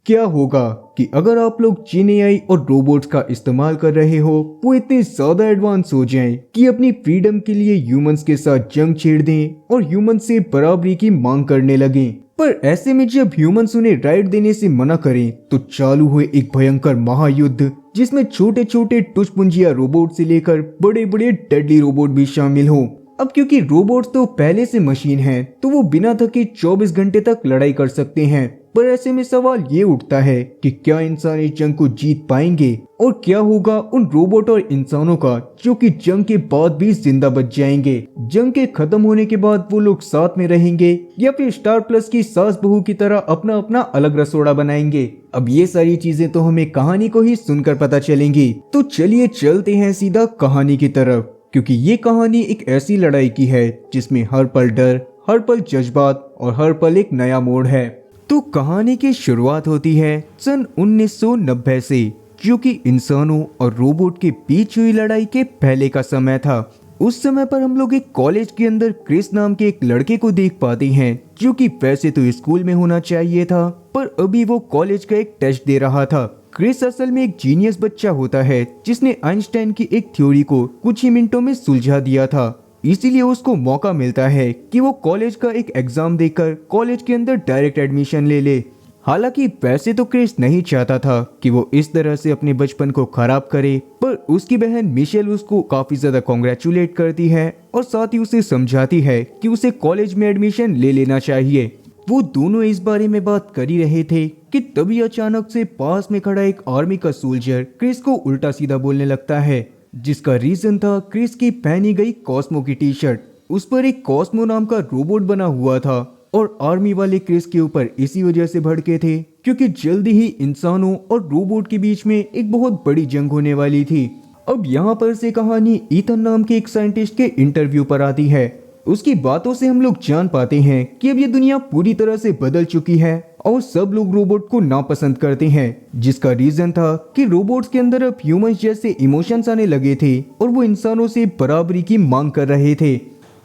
क्या होगा कि अगर आप लोग चीन एआई और रोबोट्स का इस्तेमाल कर रहे हो, वो इतने ज्यादा एडवांस हो जाएं कि अपनी फ्रीडम के लिए ह्यूमंस के साथ जंग छेड़ दें और ह्यूमंस से बराबरी की मांग करने लगें। पर ऐसे में जब ह्यूमंस उन्हें राइट देने से मना करें तो चालू हुए एक भयंकर महायुद्ध, जिसमें छोटे छोटे टुचपुंजिया रोबोट से लेकर बड़े बड़े डेडली रोबोट भी शामिल हो। अब क्योंकि रोबोट्स तो पहले से मशीन हैं, तो वो बिना थके 24 घंटे तक लड़ाई कर सकते हैं। पर ऐसे में सवाल ये उठता है कि क्या इंसान इस जंग को जीत पाएंगे, और क्या होगा उन रोबोट और इंसानों का जो कि जंग के बाद भी जिंदा बच जाएंगे। जंग के खत्म होने के बाद वो लोग साथ में रहेंगे या फिर स्टार प्लस की सास बहू की तरह अपना अपना अलग रसोड़ा बनाएंगे। अब ये सारी चीजें तो हमें कहानी को ही सुनकर पता चलेंगी। तो चलिए चलते हैं सीधा कहानी की तरफ, क्योंकि ये कहानी एक ऐसी लड़ाई की है जिसमें हर पल डर, हर पल जज्बात और हर पल एक नया मोड़ है। तो कहानी की शुरुआत होती है सन 1990 से, जो कि इंसानों और रोबोट के बीच हुई लड़ाई के पहले का समय था। उस समय पर हम लोग एक कॉलेज के अंदर क्रिस नाम के एक लड़के को देख पाते हैं, जो कि वैसे तो स्कूल में होना चाहिए था, पर अभी वो कॉलेज का एक टेस्ट दे रहा था। क्रिस असल में एक जीनियस बच्चा होता है जिसने आइंस्टाइन की एक थ्योरी को कुछ ही मिनटों में सुलझा दिया था। इसीलिए उसको मौका मिलता है कि वो कॉलेज का एक एग्जाम देकर कॉलेज के अंदर डायरेक्ट एडमिशन ले ले। हालांकि वैसे तो क्रिस नहीं चाहता था कि वो इस तरह से अपने बचपन को खराब करे, पर उसकी बहन मिशेल उसको काफी ज्यादा कॉन्ग्रेचुलेट करती है और साथ ही उसे समझाती है कि उसे कॉलेज में एडमिशन ले लेना चाहिए। वो दोनों इस बारे में बात कर ही रहे थे कि तभी अचानक से पास में खड़ा एक आर्मी का सोल्जर क्रिस को उल्टा सीधा बोलने लगता है, जिसका रीजन था क्रिस की पहनी गई कॉस्मो की टी शर्ट। उस पर एक कॉस्मो नाम का रोबोट बना हुआ था और आर्मी वाले क्रिस के ऊपर इसी वजह से भड़के थे क्योंकि जल्दी ही इंसानों और रोबोट के बीच में एक बहुत बड़ी जंग होने वाली थी। अब यहाँ पर से कहानी ईथन नाम के एक साइंटिस्ट के इंटरव्यू पर आती है। उसकी बातों से हम लोग जान पाते हैं कि अब ये दुनिया पूरी तरह से बदल चुकी है और सब लोग रोबोट को नापसंद करते हैं, जिसका रीजन था कि रोबोट्स के अंदर अब ह्यूमंस जैसे इमोशंस आने लगे थे और वो इंसानों से बराबरी की मांग कर रहे थे।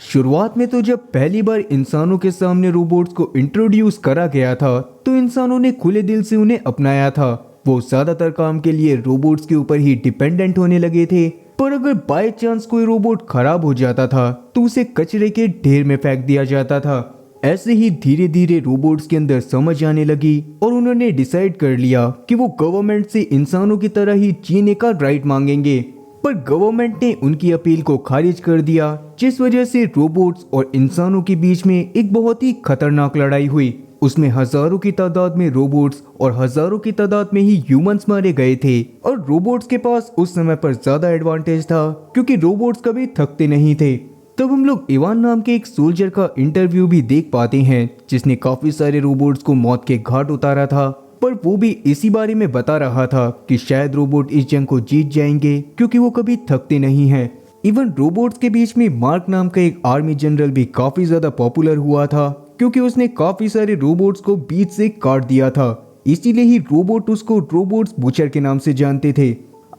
शुरुआत में तो जब पहली बार इंसानों के सामने रोबोट्स को इंट्रोड्यूस करा गया था तो इंसानों ने खुले दिल से उन्हें अपनाया था। वो ज्यादातर काम के लिए रोबोट्स के ऊपर ही डिपेंडेंट होने लगे थे, पर अगर बाय चांस कोई रोबोट खराब हो जाता था तो उसे कचरे के ढेर में फेंक दिया जाता था। ऐसे ही धीरे धीरे रोबोट्स के अंदर समझ आने लगी और उन्होंने डिसाइड कर लिया कि वो गवर्नमेंट से इंसानों की तरह ही जीने का राइट मांगेंगे। पर गवर्नमेंट ने उनकी अपील को खारिज कर दिया, जिस वजह से रोबोट्स और इंसानों के बीच में एक बहुत ही खतरनाक लड़ाई हुई। उसमें हजारों की तादाद में रोबोट्स और हजारों की तादाद में ही ह्यूमंस मारे गए थे और रोबोट्स के पास उस समय पर ज्यादा एडवांटेज था क्योंकि रोबोट्स कभी थकते नहीं थे। तब हम लोग इवान नाम के एक सोल्जर का इंटरव्यू भी देख पाते हैं, जिसने काफी सारे रोबोट्स को मौत के घाट उतारा था, पर वो भी इसी बारे में बता रहा था कि शायद रोबोट इस जंग को जीत जाएंगे क्योंकि वो कभी थकते नहीं हैं। इवन रोबोट्स के बीच में मार्क नाम का एक आर्मी जनरल भी काफी ज्यादा पॉपुलर हुआ था क्योंकि उसने काफी सारे रोबोट्स को बीच से काट दिया था। इसीलिए ही रोबोट उसको रोबोट्स बुचर के नाम से जानते थे।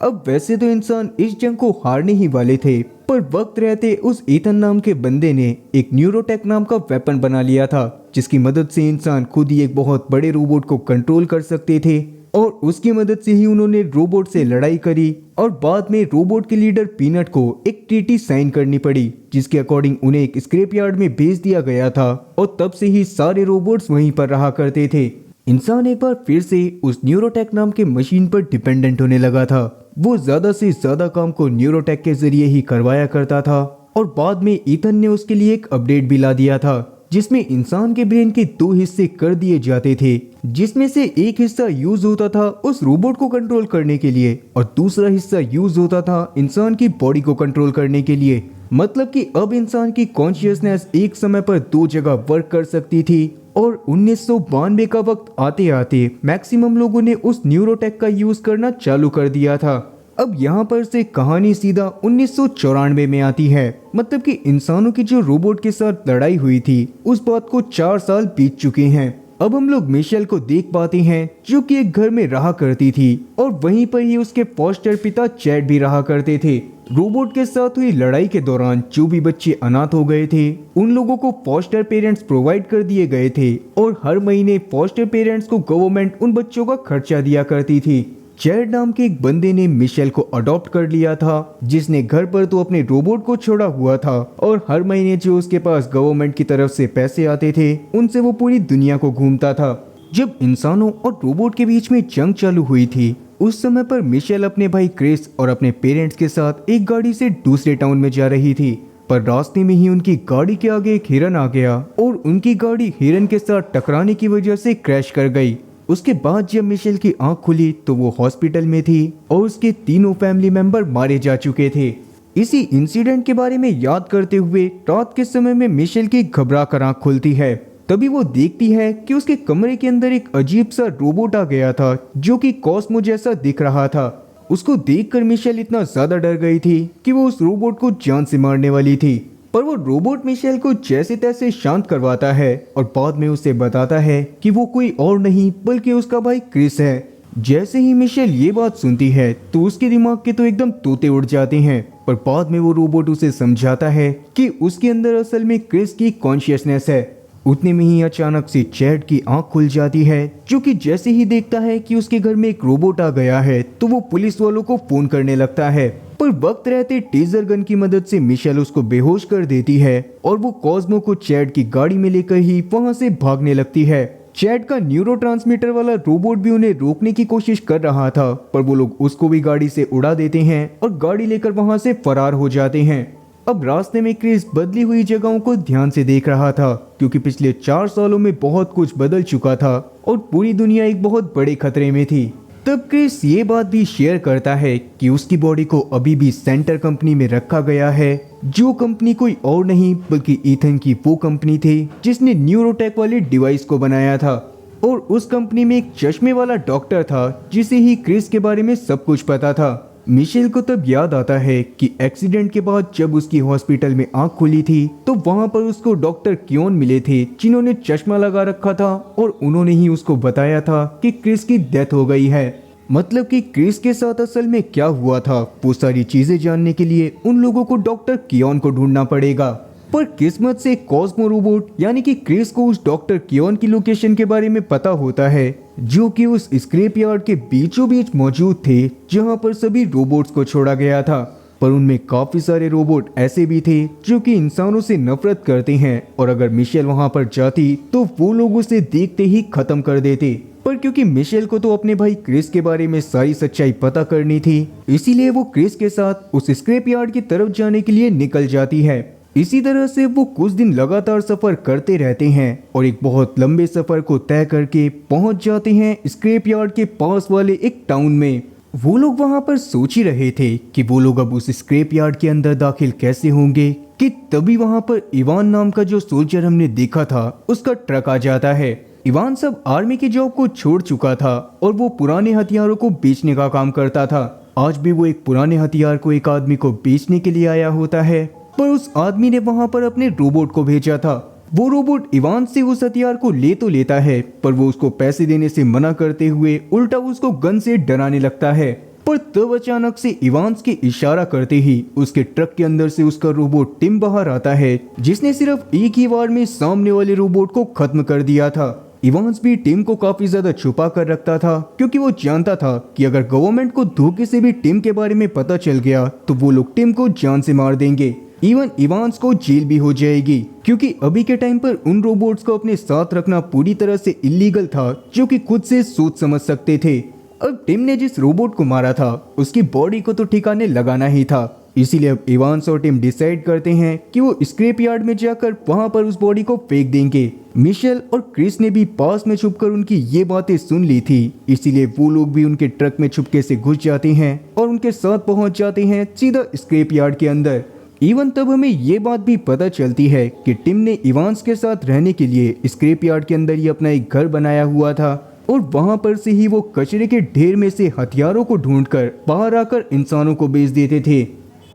अब वैसे तो इंसान इस जंग को हारने ही वाले थे, पर वक्त रहते उस ईथन नाम के बंदे ने एक न्यूरोटेक नाम का वेपन बना लिया था, जिसकी मदद से इंसान खुद ही एक बहुत बड़े रोबोट को कंट्रोल कर सकते थे और उसकी मदद से ही उन्होंने रोबोट से लड़ाई करी और बाद में रोबोट के लीडर पीनट को एक ट्रीटी साइन करनी पड़ी, जिसके अकॉर्डिंग उन्हें एक स्क्रैप यार्ड में भेज दिया गया था और तब से ही सारे रोबोट्स वहीं पर रहा करते थे। इंसान एक बार फिर से उस न्यूरोटेक नाम के मशीन पर डिपेंडेंट होने लगा था। वो ज्यादा से ज्यादा काम को न्यूरोटेक के जरिए ही करवाया करता था और बाद में ईथन ने उसके लिए एक अपडेट भी ला दिया था, जिसमें इंसान के ब्रेन के 2 हिस्से कर दिए जाते थे, जिसमें से एक हिस्सा यूज होता था उस रोबोट को कंट्रोल करने के लिए और दूसरा हिस्सा यूज होता था इंसान की बॉडी को कंट्रोल करने के लिए। मतलब कि अब इंसान की कॉन्शियसनेस एक समय पर 2 जगह वर्क कर सकती थी और 1992 का वक्त आते आते मैक्सिमम लोगों ने उस न्यूरोटेक का यूज करना चालू कर दिया था। अब यहाँ पर से कहानी सीधा 1994 में आती है। मतलब कि इंसानों की जो रोबोट के साथ लड़ाई हुई थी उस बात को 4 साल बीत चुके हैं। अब हम लोग मिशेल को देख पाते हैं, जो कि एक घर में रहा करती थी और वहीं पर ही उसके फॉस्टर पिता चैड भी रहा करते थे। रोबोट के साथ हुई लड़ाई के दौरान जो भी बच्चे अनाथ हो गए थे उन लोगों को फॉस्टर पेरेंट्स प्रोवाइड कर दिए गए थे और हर महीने फॉस्टर पेरेंट्स को गवर्नमेंट उन बच्चों का खर्चा दिया करती थी। चैड नाम के एक बंदे ने मिशेल को अडॉप्ट कर लिया था, जिसने घर पर तो अपने रोबोट को छोड़ा हुआ था और हर महीने जो उसके पास गवर्नमेंट की तरफ से पैसे आते थे उनसे वो पूरी दुनिया को घूमता था। जब इंसानों और रोबोट के बीच में जंग चालू हुई थी उस समय पर मिशेल अपने भाई क्रिस और अपने पेरेंट्स के साथ एक गाड़ी से दूसरे टाउन में जा रही थी, पर रास्ते में ही उनकी गाड़ी के आगे एक हिरन आ गया और उनकी गाड़ी हिरन के साथ टकराने की वजह से क्रैश कर गई। उसके बाद जब मिशेल की आंख खुली तो वो हॉस्पिटल में थी और उसके तीनों फैमिली मेंबर मारे जा चुके थे। इसी इंसिडेंट के बारे में याद करते हुए रात के समय में मिशेल की घबरा कर आंख खुलती है। तभी वो देखती है कि उसके कमरे के अंदर एक अजीब सा रोबोट आ गया था जो कि कॉस्मो जैसा दिख रहा था। उसको देखकर मिशेल इतना ज्यादा डर गई थी कि वो उस रोबोट को जान से मारने वाली थी, पर वो रोबोट मिशेल को जैसे तैसे शांत करवाता है और बाद में उसे बताता है कि वो कोई और नहीं बल्कि उसका भाई क्रिस है। जैसे ही मिशेल ये बात सुनती है तो उसके दिमाग के तो एकदम तोते उड़ जाते हैं, पर बाद में वो रोबोट उसे समझाता है कि उसके अंदर असल में क्रिस की कॉन्शियसनेस है। उतने में ही अचानक से चैड की आंख खुल जाती है, जो कि जैसे ही देखता है कि उसके घर में एक रोबोट आ गया है तो वो पुलिस वालों को फोन करने लगता है, पर वक्त रहते टेजर गन की मदद से मिशेल उसको बेहोश कर देती है और वो कॉस्मो को चैड की गाड़ी में लेकर ही वहां से भागने लगती है। चैड का न्यूरोट्रांसमीटर वाला रोबोट भी उन्हें रोकने की कोशिश कर रहा था, पर वो लोग उसको भी गाड़ी से उड़ा देते हैं और गाड़ी लेकर वहां से फरार हो जाते हैं। अब रास्ते में क्रिस बदली हुई जगहों को ध्यान से देख रहा था, क्योंकि पिछले 4 सालों में बहुत कुछ बदल चुका था और पूरी दुनिया एक बहुत बड़े खतरे में थी। तब क्रिस ये बात भी शेयर करता है कि उसकी बॉडी को अभी भी सेंटर कंपनी में रखा गया है, जो कंपनी कोई और नहीं बल्कि ईथन की वो कंपनी थी जिसने न्यूरोटेक वाले डिवाइस को बनाया था। और उस कंपनी में एक चश्मे वाला डॉक्टर था जिसे ही क्रिस के बारे में सब कुछ पता था। मिशेल को तब याद आता है कि एक्सीडेंट के बाद जब उसकी हॉस्पिटल में आंख खुली थी तो वहां पर उसको डॉक्टर क्योन मिले थे जिन्होंने चश्मा लगा रखा था और उन्होंने ही उसको बताया था कि क्रिस की डेथ हो गई है। मतलब कि क्रिस के साथ असल में क्या हुआ था वो सारी चीजें जानने के लिए उन लोगों को डॉक्टर कियोन को ढूंढना पड़ेगा। पर किस्मत से कॉस्मो रोबोट यानी कि क्रिस को उस डॉक्टर कियोन की लोकेशन के बारे में पता होता है, जो कि उस स्क्रैप यार्ड के बीचों बीच मौजूद थे जहां पर सभी रोबोट्स को छोड़ा गया था। पर उनमें काफी सारे रोबोट ऐसे भी थे जो कि इंसानों से नफरत करते हैं और अगर मिशेल वहां पर जाती तो वो लोग उसे देखते ही खत्म कर देते। पर क्योंकि मिशेल को तो अपने भाई क्रिस के बारे में सारी सच्चाई पता करनी थी, इसीलिए वो क्रिस के साथ उस स्क्रैप यार्ड की तरफ जाने के लिए निकल जाती है। इसी तरह से वो कुछ दिन लगातार सफर करते रहते हैं और एक बहुत लंबे सफर को तय करके पहुंच जाते हैं स्क्रैप यार्ड के पास वाले एक टाउन में। वो लोग वहां पर सोच ही रहे थे कि वो लोग अब उस स्क्रैप यार्ड के अंदर दाखिल कैसे होंगे कि तभी वहां पर इवान नाम का जो सोल्जर हमने देखा था उसका ट्रक आ जाता है। इवान सब आर्मी की जॉब को छोड़ चुका था और वो पुराने हथियारों को बेचने का काम करता था। आज भी वो एक पुराने हथियार को एक आदमी को बेचने के लिए आया होता है, पर उस आदमी ने वहां पर अपने रोबोट को भेजा था। वो रोबोट इवान से उस हथियार को ले तो लेता है, पर वो उसको पैसे देने से मना करते हुए उल्टा उसको गन से डराने लगता है। पर तब अचानक से इवांस के इशारा करते ही उसके ट्रक के अंदर से उसका रोबोट टिम बाहर आता है, जिसने सिर्फ एक ही बार में सामने वाले रोबोट को खत्म कर दिया था। इवांस भी टिम को काफी ज्यादा छुपा कर रखता था, क्योंकि वो जानता था कि अगर गवर्नमेंट को धोखे से भी टिम के बारे में पता चल गया तो वो लोग टिम को जान से मार देंगे। इवन इवांस को जेल भी हो जाएगी, क्योंकि अभी के टाइम पर उन रोबोट्स को अपने साथ रखना पूरी तरह से इलीगल था, जो कि खुद से सोच समझ सकते थे। अब टिम ने जिस रोबोट को मारा था उसकी बॉडी को तो ठिकाने लगाना ही था, इसीलिए अब इवांस और टिम डिसाइड करते हैं कि वो स्क्रैप यार्ड में जाकर वहां पर उस बॉडी को फेंक देंगे। मिशेल और क्रिस ने भी पास में छुपकर उनकी ये बातें सुन ली थी, इसीलिए वो लोग भी उनके ट्रक में छुपके से घुस जाते हैं और उनके साथ पहुंच जाते हैं सीधा स्क्रैप यार्ड के अंदर। इवन तब हमें ये बात भी पता चलती है कि टिम ने इवांस के साथ रहने के लिए स्क्रैप यार्ड के अंदर ही अपना एक घर बनाया हुआ था और वहां पर से ही वो कचरे के ढेर में से हथियारों को ढूंढकर बाहर आकर इंसानों को बेच देते थे।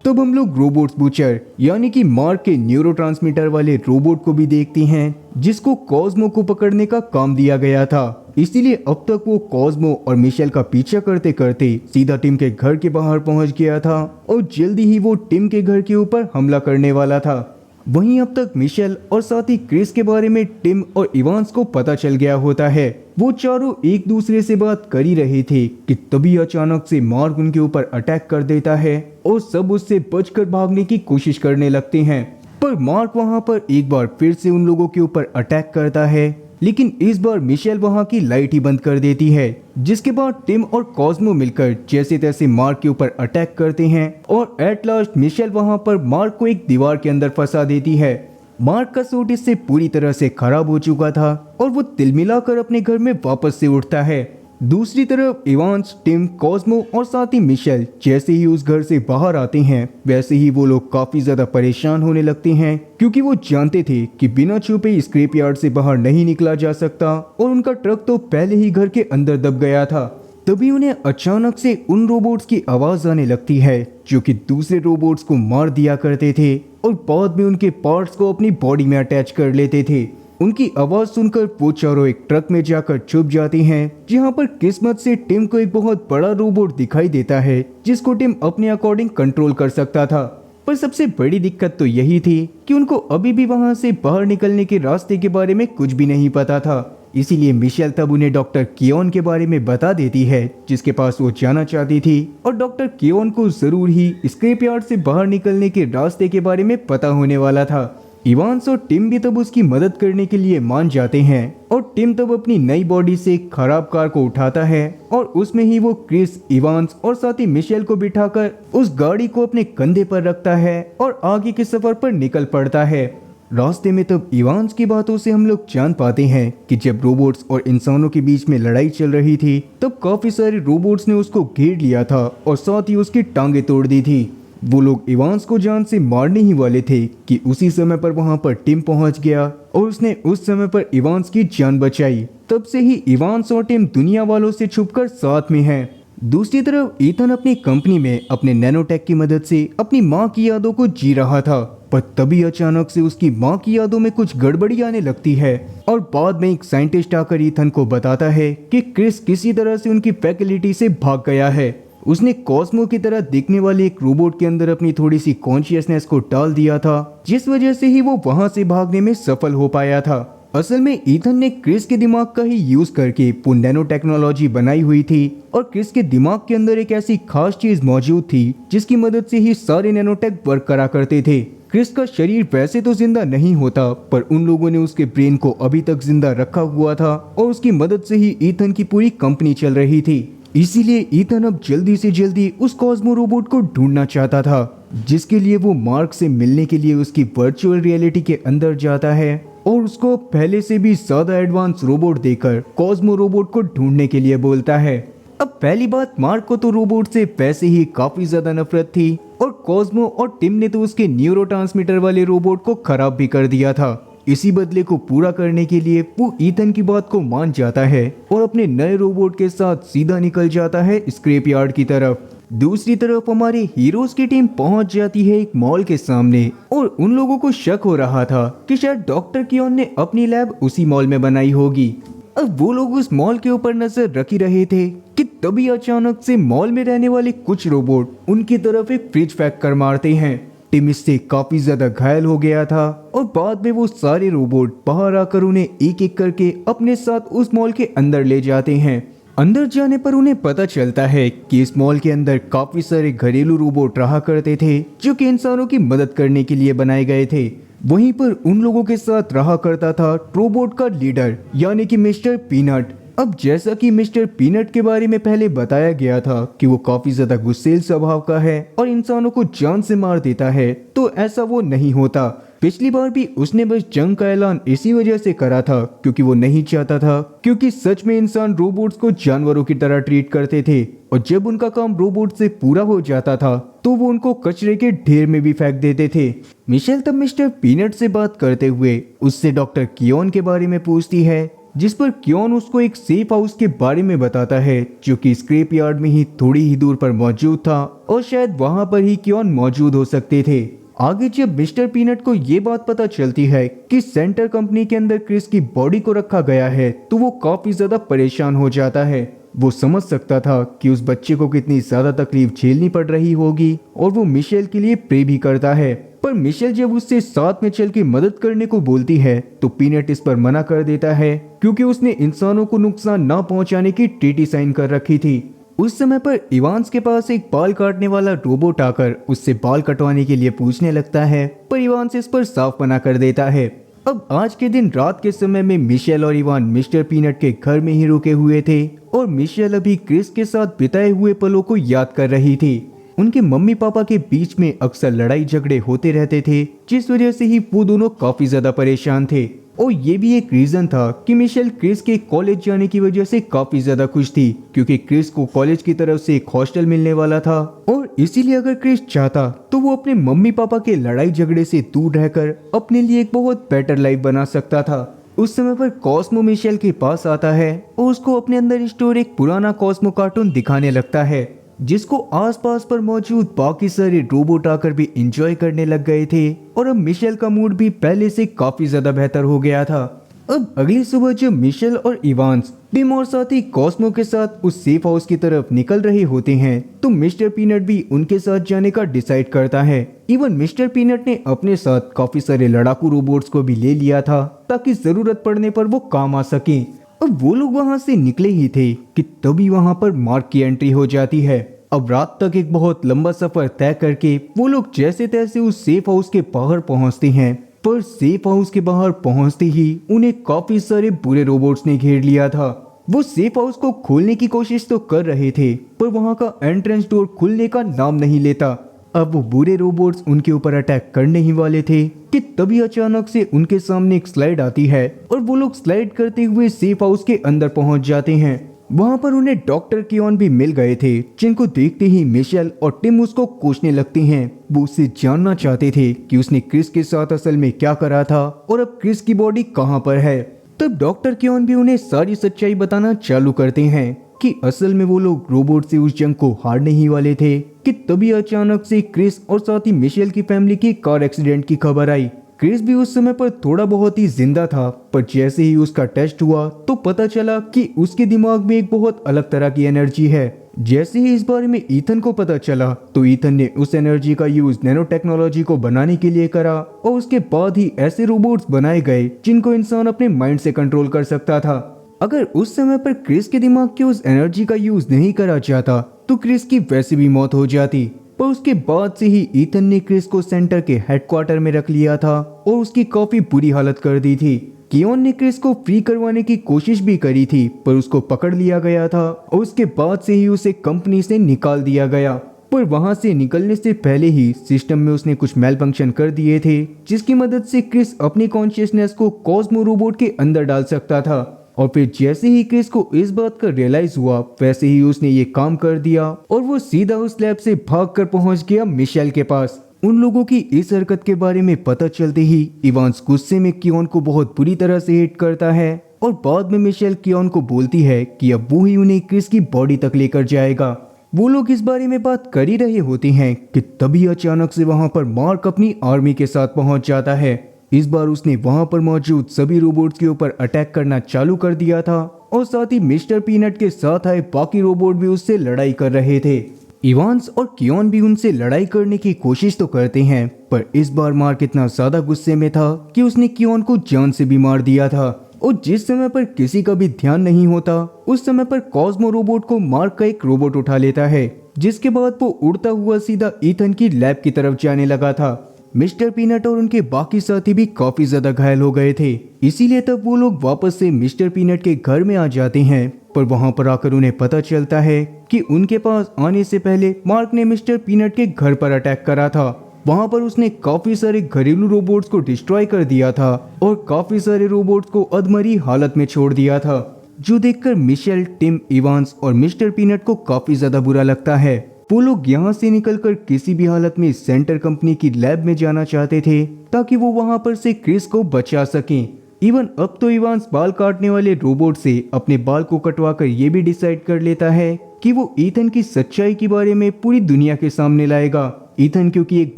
तब हम लोग रोबोट्स बूचर यानी कि मार्क के न्यूरोट्रांसमीटर वाले रोबोट को भी देखते हैं, जिसको कॉस्मो को पकड़ने का काम दिया गया था। इसीलिए अब तक वो कॉस्मो और मिशेल का पीछा करते करते सीधा टिम के घर के बाहर पहुंच गया था और जल्दी ही वो टिम के घर के ऊपर हमला करने वाला था। वहीं अब तक मिशेल और साथ ही क्रिस के बारे में टिम और इवांस को पता चल गया होता है। वो चारों एक दूसरे से बात कर ही रहे थे कि तभी अचानक से मार्क उनके ऊपर अटैक कर देता है और सब उससे बचकर भागने की कोशिश करने लगते हैं। पर मार्क वहां पर एक बार फिर से उन लोगों के ऊपर अटैक करता है, लेकिन इस बार मिशेल वहां की लाइट ही बंद कर देती है, जिसके बाद टिम और कॉस्मो मिलकर जैसे तैसे मार्क के ऊपर अटैक करते हैं और एट लास्ट मिशेल वहां पर मार्क को एक दीवार के अंदर फंसा देती है। मार्क का सूट इससे पूरी तरह से खराब हो चुका था और वो तिलमिलाकर अपने घर में वापस से उठता है। दूसरी तरफ इवांस, टिम, कॉस्मो और साथ ही मिशेल जैसे ही उस घर से बाहर आते हैं वैसे ही वो लोग काफी ज्यादा परेशान होने लगते हैं, क्योंकि वो जानते थे कि बिना छुपे स्क्रैप यार्ड से बाहर नहीं निकला जा सकता और उनका ट्रक तो पहले ही घर के अंदर दब गया था। तभी उन्हें अचानक से उन रोबोट्स की आवाज आने लगती है जो कि दूसरे रोबोट्स को मार दिया करते थे और बाद में उनके पार्ट्स को अपनी बॉडी में अटैच कर लेते थे। उनकी आवाज सुनकर वो चारों एक ट्रक में जाकर छुप जाती हैं, जहां पर किस्मत से टिम को एक बहुत बड़ा रोबोट दिखाई देता है जिसको टिम अपने अकॉर्डिंग कंट्रोल कर सकता था। पर सबसे बड़ी दिक्कत तो यही थी कि उनको अभी भी वहां से बाहर निकलने के रास्ते के बारे में कुछ भी नहीं पता था। इसीलिए मिशेल तब उन्हें डॉक्टर कियोन के बारे में बता देती है जिसके पास वो जाना चाहती थी, और डॉक्टर कियोन को जरूर ही स्क्रैप यार्ड से बाहर निकलने के रास्ते के बारे में पता होने वाला था। इवांस और टिम भी तब उसकी मदद करने के लिए मान जाते हैं और टिम तब अपनी नई बॉडी से खराब कार को उठाता है और उसमें ही वो क्रिस, इवांस और साथ ही मिशेल को बिठाकर उस गाड़ी को अपने कंधे पर रखता है और आगे के सफर पर निकल पड़ता है। रास्ते में तब इवांस की बातों से हम लोग जान पाते हैं कि जब रोबोट्स और इंसानों के बीच में लड़ाई चल रही थी तब काफी सारे रोबोट्स ने उसको घेर लिया था और साथ ही उसकी टांगे तोड़ दी थी। वो लोग इवांस को जान से मारने ही वाले थे कि उसी समय पर वहां पर टिम पहुंच गया और उसने उस समय पर इवांस की जान बचाई। तब से ही इवांस और टिम दुनिया वालों से छुपकर साथ में हैं। दूसरी तरफ ईथन अपनी कंपनी में अपने नैनोटेक की मदद से अपनी माँ की यादों को जी रहा था, पर तभी अचानक से उसकी माँ की यादों में कुछ गड़बड़ी आने लगती है और बाद में एक साइंटिस्ट आकर ईथन को बताता है कि क्रिस किसी तरह से उनकी फैकल्टी से भाग गया है। उसने कॉस्मो की तरह दिखने वाले एक रोबोट के अंदर अपनी थोड़ी सी कॉन्शियसनेस को डाल दिया था, जिस वजह से ही वो वहां से भागने में सफल हो पाया था। असल में ईथन ने क्रिस के दिमाग का ही यूज करके वो नैनो टेक्नोलॉजी बनाई हुई थी और क्रिस के दिमाग के अंदर एक ऐसी खास चीज मौजूद थी जिसकी मदद से ही सारे नैनोटेक वर्क करा करते थे। क्रिस का शरीर वैसे तो जिंदा नहीं होता, पर उन लोगों ने उसके ब्रेन को अभी तक जिंदा रखा हुआ था और उसकी मदद से ही ईथन की पूरी कंपनी चल रही थी। इसीलिए ईथन अब जल्दी से जल्दी उस कॉस्मो रोबोट को ढूंढना चाहता था, जिसके लिए वो मार्क से मिलने के लिए उसकी वर्चुअल रियलिटी के अंदर जाता है और उसको पहले से भी ज्यादा एडवांस रोबोट देकर कॉस्मो रोबोट को ढूंढने के लिए बोलता है। अब पहली बात, मार्क को तो रोबोट से वैसे ही काफी ज्यादा नफरत थी और कॉस्मो और टिम ने तो उसके न्यूरोट्रांसमीटर वाले रोबोट को खराब भी कर दिया था। इसी बदले को पूरा करने के लिए वो ईथन की बात को मान जाता है और अपने नए रोबोट के साथ सीधा निकल जाता है स्क्रैप यार्ड की तरफ। दूसरी तरफ हमारे हीरोज की टीम पहुंच जाती है एक मॉल के सामने और उन लोगों को शक हो रहा था कि शायद डॉक्टर कियोन ने अपनी लैब उसी मॉल में बनाई होगी। अब वो लोग उस मॉल के ऊपर नजर रख ही रहे थे कि तभी अचानक से मॉल में रहने वाले कुछ रोबोट उनकी तरफ एक फ्रिज फेंक कर मारते हैं। टिम इससे काफी ज्यादा घायल हो गया था और बाद में वो सारे रोबोट बाहर आकर उन्हें एक एक करके अपने साथ उस मॉल के अंदर ले जाते हैं। अंदर जाने पर उन्हें पता चलता है कि इस मॉल के अंदर काफी सारे घरेलू रोबोट रहा करते थे जो कि इंसानों की मदद करने के लिए बनाए गए थे। वहीं पर उन लोगों के साथ रहा करता था रोबोट का लीडर यानी कि मिस्टर पीनट। अब जैसा कि मिस्टर पीनट के बारे में पहले बताया गया था कि वो काफी ज्यादा गुस्सेल स्वभाव का है और इंसानों को जान से मार देता है, तो ऐसा वो नहीं होता। पिछली बार भी उसने बस जंग का ऐलान इसी वजह से करा था क्योंकि वो नहीं चाहता था, क्योंकि सच में इंसान रोबोट्स को जानवरों की तरह ट्रीट करते थे और जब उनका काम रोबोट से पूरा हो जाता था तो वो उनको कचरे के ढेर में भी फेंक देते थे। मिशेल तब मिस्टर पीनट से बात करते हुए उससे डॉक्टर कियोन के बारे में पूछती है, जिस पर कियोन उसको एक सेफ हाउस के बारे में बताता है जो कि स्क्रैप यार्ड में ही थोड़ी ही दूर पर मौजूद था और शायद वहां पर ही कियोन मौजूद हो सकते थे। आगे जब मिस्टर पीनट को ये बात पता चलती है कि सेंटर कंपनी के अंदर क्रिस की बॉडी को रखा गया है तो वो काफी ज्यादा परेशान हो जाता है। वो समझ सकता था कि उस बच्चे को कितनी ज्यादा तकलीफ झेलनी पड़ रही होगी और वो मिशेल के लिए प्रे भी करता है। पर मिशेल जब उससे साथ में चल के मदद करने को बोलती है तो पीनट इस पर मना कर देता है क्योंकि उसने इंसानों को नुकसान ना पहुंचाने की ट्रीटी साइन कर रखी थी। उस समय पर इवांस के पास एक बाल काटने वाला रोबोट आकर उससे बाल कटवाने के लिए पूछने लगता है, पर इवांस इस पर साफ मना कर देता है। अब आज के दिन रात के समय में मिशेल और इवान मिस्टर पीनट के घर में ही रुके हुए थे और मिशेल अभी क्रिस के साथ बिताए हुए पलों को याद कर रही थी। उनके मम्मी पापा के बीच में अक्सर लड़ाई झगड़े होते रहते थे जिस वजह से ही वो दोनों काफी ज्यादा परेशान थे और ये भी एक रीजन था कि मिशेल क्रिस के कॉलेज जाने की वजह से काफी ज्यादा खुश थी क्योंकि क्रिस को कॉलेज की तरफ से एक हॉस्टल मिलने वाला था और इसीलिए अगर क्रिस चाहता तो वो अपने मम्मी पापा के लड़ाई झगड़े से दूर रहकर अपने लिए एक बहुत बेटर लाइफ बना सकता था। उस समय पर कॉस्मो मिशेल के पास आता है और उसको अपने अंदर स्टोर एक पुराना कॉस्मो कार्टून दिखाने लगता है जिसको आसपास पर मौजूद बाकी सारे रोबोट आकर भी एंजॉय करने लग गए थे और अब मिशेल का मूड भी पहले से काफी ज्यादा बेहतर हो गया था। अब अगली सुबह जब मिशेल और इवांस टिम और साथी कॉस्मो के साथ उस सेफ हाउस की तरफ निकल रहे होते हैं तो मिस्टर पीनट भी उनके साथ जाने का डिसाइड करता है। इवन मिस्टर पीनट ने अपने साथ काफी सारे लड़ाकू रोबोट्स को भी ले लिया था ताकि जरूरत पड़ने पर वो काम आ सके। अब वो लोग वहां से निकले ही थे कि तभी वहां पर मार्क की एंट्री हो जाती है। अब रात तक एक बहुत लंबा सफर तय करके वो लोग जैसे तैसे उस सेफ हाउस के बाहर पहुंचते हैं, पर सेफ हाउस के बाहर पहुंचते ही उन्हें काफी सारे बुरे रोबोट्स ने घेर लिया था। वो सेफ हाउस को खोलने की कोशिश तो कर रहे थे पर वहां का एंट्रेंस डोर खुलने का नाम नहीं लेता। अब वो बुरे रोबोट्स उनके ऊपर अटैक करने ही वाले थे कि तभी अचानक से उनके सामने एक स्लाइड आती है और वो लोग स्लाइड करते हुए सेफ हाउस के अंदर पहुंच जाते हैं। वहां पर उन्हें डॉक्टर कियोन भी मिल गए थे जिनको देखते ही मिशेल और टिम उसको कोसने लगते हैं। वो उससे जानना चाहते थे कि उसने क्रिस के साथ असल में क्या करा था और अब क्रिस की बॉडी कहां पर है। तब डॉक्टर कियोन भी उन्हें सारी सच्चाई बताना चालू करते हैं कि असल में वो लोग रोबोट से उस जंग को हारने ही वाले थे कि तभी अचानक से क्रिस और साथ ही मिशेल की फैमिली की कार एक्सीडेंट की खबर आई। क्रिस भी उस समय पर थोड़ा बहुत ही जिंदा था पर जैसे ही उसका टेस्ट हुआ तो पता चला कि उसके दिमाग में एक बहुत अलग तरह की एनर्जी है। जैसे ही इस बारे में ईथन को पता चला तो ईथन ने उस एनर्जी का यूज नैनो टेक्नोलॉजी को बनाने के लिए करा और उसके बाद ही ऐसे रोबोट्स बनाए गए जिनको इंसान अपने माइंड से कंट्रोल कर सकता था। अगर उस समय पर क्रिस के दिमाग की उस एनर्जी का यूज नहीं करा जाता तो क्रिस की वैसे भी मौत हो जाती। पर उसके बाद से ही ईथन ने क्रिस को सेंटर के हेडक्वार्टर में रख लिया था और उसकी काफी बुरी हालत कर दी थी। कियोन ने क्रिस को फ्री करवाने की कोशिश भी करी थी पर उसको पकड़ लिया गया था और उसके बाद से ही उसे कंपनी से निकाल दिया गया। पर वहां से निकलने से पहले ही सिस्टम में उसने कुछ मेल फंक्शन कर दिए थे जिसकी मदद से क्रिस अपनी कॉन्शियसनेस को कॉस्मो रोबोट के अंदर डाल सकता था। और फिर जैसे ही क्रिस को इस बात का रियलाइज हुआ वैसे ही उसने ये काम कर दिया और वो सीधा उस लैब से भागकर पहुंच गया मिशेल के पास। उन लोगों की इस हरकत के बारे में पता चलते ही इवांस गुस्से में कियोन को बहुत बुरी तरह से हिट करता है और बाद में मिशेल कियोन को बोलती है कि अब वो ही उन्हें क्रिस की बॉडी तक लेकर जाएगा। वो लोग इस बारे में बात कर ही रहे होते हैं कि तभी अचानक से वहां पर मार्क अपनी आर्मी के साथ पहुंच जाता है। इस बार उसने वहां पर मौजूद सभी रोबोट्स के ऊपर अटैक करना चालू कर दिया था और साथ ही मिस्टर पीनट के साथ आए बाकी रोबोट भी उससे लड़ाई कर रहे थे। इवांस और कियोन भी उनसे लड़ाई करने की कोशिश तो करते हैं पर इस बार मार्क इतना ज्यादा गुस्से में था कि उसने कियोन को जान से भी मार दिया था। और जिस समय पर किसी का भी ध्यान नहीं होता उस समय पर कॉस्मो रोबोट को मार्क का एक रोबोट उठा लेता है जिसके बाद वो उड़ता हुआ सीधा ईथन की लैब की तरफ जाने लगा था। मिस्टर पीनट और उनके बाकी साथी भी काफी ज्यादा घायल हो गए थे, इसीलिए तब वो लोग वापस से मिस्टर पीनट के घर में आ जाते हैं। पर वहां पर आकर उन्हें पता चलता है कि उनके पास आने से पहले मार्क ने मिस्टर पीनट के घर पर अटैक करा था। वहां पर उसने काफी सारे घरेलू रोबोट्स को डिस्ट्रॉय कर दिया था और काफी सारे रोबोट्स को अधमरी हालत में छोड़ दिया था, जो देखकर मिशेल, टिम, इवांस और मिस्टर पीनट को काफी ज्यादा बुरा लगता है। वो लोग यहाँ से निकलकर किसी भी हालत में सेंटर कंपनी की लैब में जाना चाहते थे ताकि वो वहां पर से क्रिस को बचा सकें। इवन अब तो इवांस बाल काटने वाले रोबोट से अपने बाल को कटवाकर ये भी डिसाइड कर लेता है कि वो ईथन की सच्चाई के बारे में पूरी दुनिया के सामने लाएगा। ईथन क्योंकि एक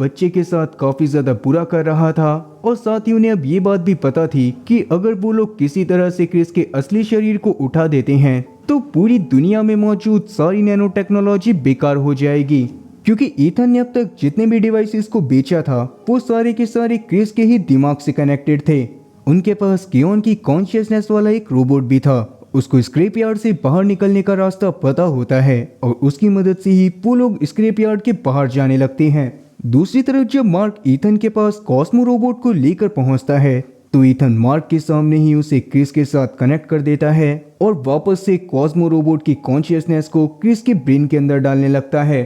बच्चे के साथ काफी ज्यादा बुरा कर रहा था और साथ ही उन्हें अब ये बात भी पता थी कि अगर वो लोग किसी तरह से क्रिस के असली शरीर को उठा देते हैं तो पूरी दुनिया में मौजूद सारी नैनो टेक्नोलॉजी बेकार हो जाएगी, क्योंकि ईथन ने अब तक जितने भी डिवाइसेस को बेचा था वो सारे के सारे क्रिस के ही दिमाग से कनेक्टेड थे। उनके पास कियोन की कॉन्शियसनेस वाला एक रोबोट भी था। उसको स्क्रैप यार्ड से बाहर निकलने का रास्ता पता होता है और उसकी मदद से ही वो लोग स्क्रैप यार्ड के बाहर जाने लगते हैं। दूसरी तरफ जब मार्क ईथन के पास कॉस्मो रोबोट को लेकर पहुंचता है तो ईथन मार्क के सामने ही उसे क्रिस के साथ कनेक्ट कर देता है और वापस से कॉस्मो रोबोट की कॉन्शियसनेस को क्रिस के ब्रेन के अंदर डालने लगता है।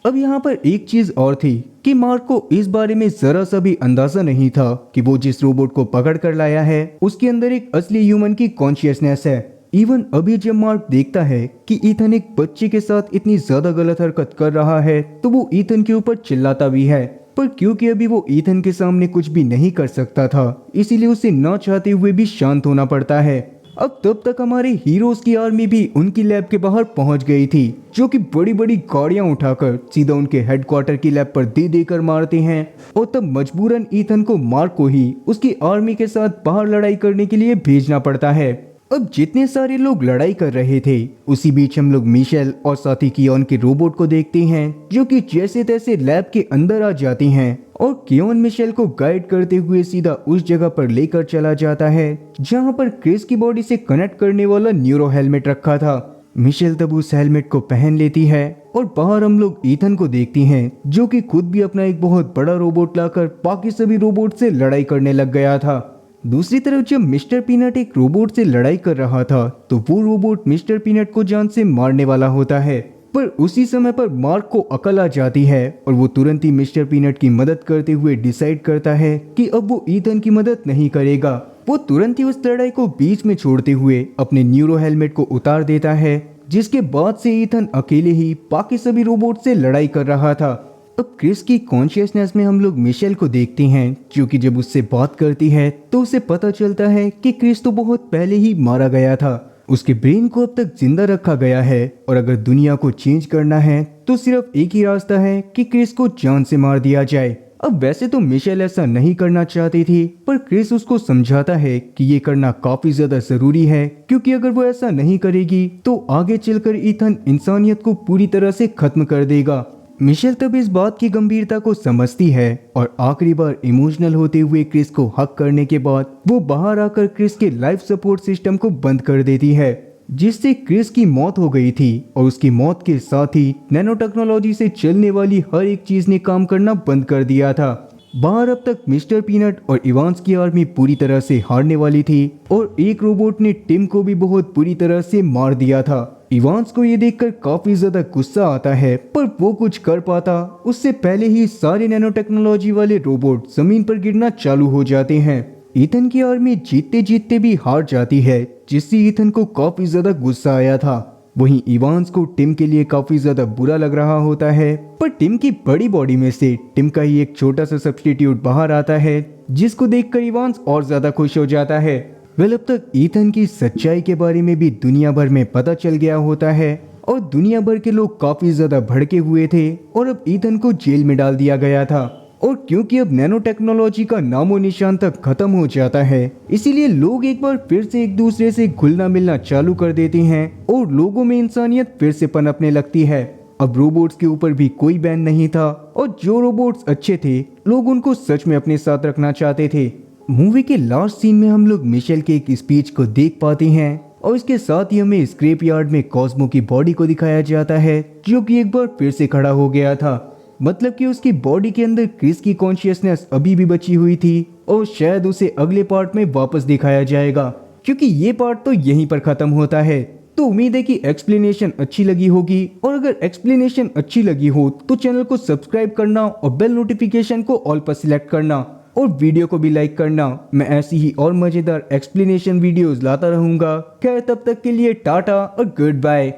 अब यहाँ पर एक चीज और थी कि मार्क को इस बारे में जरा सा भी अंदाजा नहीं था कि वो जिस रोबोट को पकड़ कर लाया है उसके अंदर एक असली ह्यूमन की कॉन्शियसनेस है। इवन अभी जब मार्क देखता है कि ईथन एक बच्चे के साथ इतनी ज्यादा गलत हरकत कर रहा है तो वो ईथन के ऊपर चिल्लाता भी है, पर क्योंकि अभी वो ईथन के सामने कुछ भी नहीं कर सकता था इसीलिए उसे ना चाहते हुए भी शांत होना पड़ता है। अब तब तक हमारे हीरोज की आर्मी भी उनकी लैब के बाहर पहुंच गई थी, जो कि बड़ी बड़ी गाड़ियां उठाकर सीधा उनके हेडक्वार्टर की लैब पर दे देकर मारते हैं और तब मजबूरन ईथन को मार्क को ही उसकी आर्मी के साथ बाहर लड़ाई करने के लिए भेजना पड़ता है। अब जितने सारे लोग लड़ाई कर रहे थे उसी बीच हम लोग मिशेल और साथी कियोन के रोबोट को देखते हैं जो कि जैसे तैसे लैब के अंदर आ जाती हैं और कियोन मिशेल को गाइड करते हुए सीधा उस जगह पर लेकर चला जाता है जहां पर क्रिस की बॉडी से कनेक्ट करने वाला न्यूरो हेलमेट रखा था। मिशेल तब उस हेलमेट को पहन लेती है और बाहर हम लोग ईथन को देखती हैं जो कि खुद भी अपना एक बहुत बड़ा रोबोट लाकर बाकी सभी रोबोट से लड़ाई करने लग गया था। दूसरी तरफ जब मिस्टर पीनट एक रोबोट से लड़ाई कर रहा था तो वो रोबोट मिस्टर पीनट को जान से मारने वाला होता है, पर उसी समय पर मार्क को अकल आ जाती है और वो तुरंत ही मिस्टर पीनट की मदद करते हुए डिसाइड करता है कि अब वो ईथन की मदद नहीं करेगा। वो तुरंत ही उस लड़ाई को बीच में छोड़ते हुए अपने न्यूरो हेलमेट को उतार देता है, जिसके बाद से ईथन अकेले ही बाकी सभी रोबोट से लड़ाई कर रहा था। अब क्रिस की कॉन्शियसनेस में हम लोग मिशेल को देखते हैं जो कि जब उससे बात करती है तो उसे पता चलता है कि क्रिस तो बहुत पहले ही मारा गया था। उसके ब्रेन को अब तक जिंदा रखा गया है और अगर दुनिया को चेंज करना है तो सिर्फ एक ही रास्ता है कि क्रिस को जान से मार दिया जाए। अब वैसे तो मिशेल ऐसा नहीं करना चाहती थी, पर क्रिस उसको समझाता है कि ये करना काफी ज्यादा जरूरी है क्योंकि अगर वो ऐसा नहीं करेगी तो आगे चलकर ईथन इंसानियत को पूरी तरह से खत्म कर देगा। मिशेल तब इस बात की गंभीरता को समझती है और आखिरी बार इमोशनल होते हुए क्रिस को हक करने के बाद वो बाहर आकर क्रिस के लाइफ सपोर्ट सिस्टम को बंद कर देती है, जिससे क्रिस की मौत हो गई थी और उसकी मौत के साथ ही नैनो टेक्नोलॉजी से चलने वाली हर एक चीज ने काम करना बंद कर दिया था। बाहर अब तक मिस्टर पीनट और इवांस की आर्मी पूरी तरह से हारने वाली थी और एक रोबोट ने टिम को भी बहुत बुरी तरह से मार दिया था। इवांस को ये देखकर काफी ज्यादा गुस्सा आता है, पर वो कुछ कर पाता उससे पहले ही सारे नैनो टेक्नोलॉजी वाले रोबोट जमीन पर गिरना चालू हो जाते हैं। ईथन की आर्मी जीतते जीतते भी हार जाती है, जिससे ईथन को काफी ज्यादा गुस्सा आया था। वहीं इवांस को टिम के लिए काफी ज्यादा बुरा लग रहा होता है, पर टिम की बड़ी बॉडी में से टिम का ही एक छोटा सा सब्स्टिट्यूट बाहर आता है, जिसको देखकर इवांस और ज्यादा खुश हो जाता है। वेल, अब तक ईथन की सच्चाई के बारे में भी दुनिया भर में पता चल गया होता है और दुनिया भर के लोग काफी ज्यादा भड़के हुए थे और अब ईथन को जेल में डाल दिया गया था। और क्योंकि अब नैनो टेक्नोलॉजी का नामो निशान तक खत्म हो जाता है, इसीलिए लोग एक बार फिर से एक दूसरे से घुलना मिलना चालू कर देते हैं और लोगों में इंसानियत फिर से पनपने लगती है। अब रोबोट्स के ऊपर भी कोई बैन नहीं था और जो रोबोट्स अच्छे थे लोग उनको सच में अपने साथ रखना चाहते थे। मूवी के लास्ट सीन में हम लोग मिशेल के एक स्पीच को देख पाते हैं और इसके साथ ही हमें स्क्रैप यार्ड में कॉस्मो की बॉडी को दिखाया जाता है, जो कि एक बार फिर से खड़ा हो गया था। मतलब कि उसकी बॉडी के अंदर क्रिस की कॉन्शियसनेस अभी भी बची हुई थी और शायद उसे अगले पार्ट में वापस दिखाया जाएगा, क्योंकि ये पार्ट तो यहीं पर खत्म होता है। तो उम्मीद है कि एक्सप्लेनेशन अच्छी लगी होगी और अगर एक्सप्लेनेशन अच्छी लगी हो तो चैनल को सब्सक्राइब करना और बेल नोटिफिकेशन को ऑल पर सिलेक्ट करना और वीडियो को भी लाइक करना। मैं ऐसी ही और मजेदार एक्सप्लेनेशन वीडियोस लाता रहूंगा। खैर, तब तक के लिए टाटा और गुड बाय।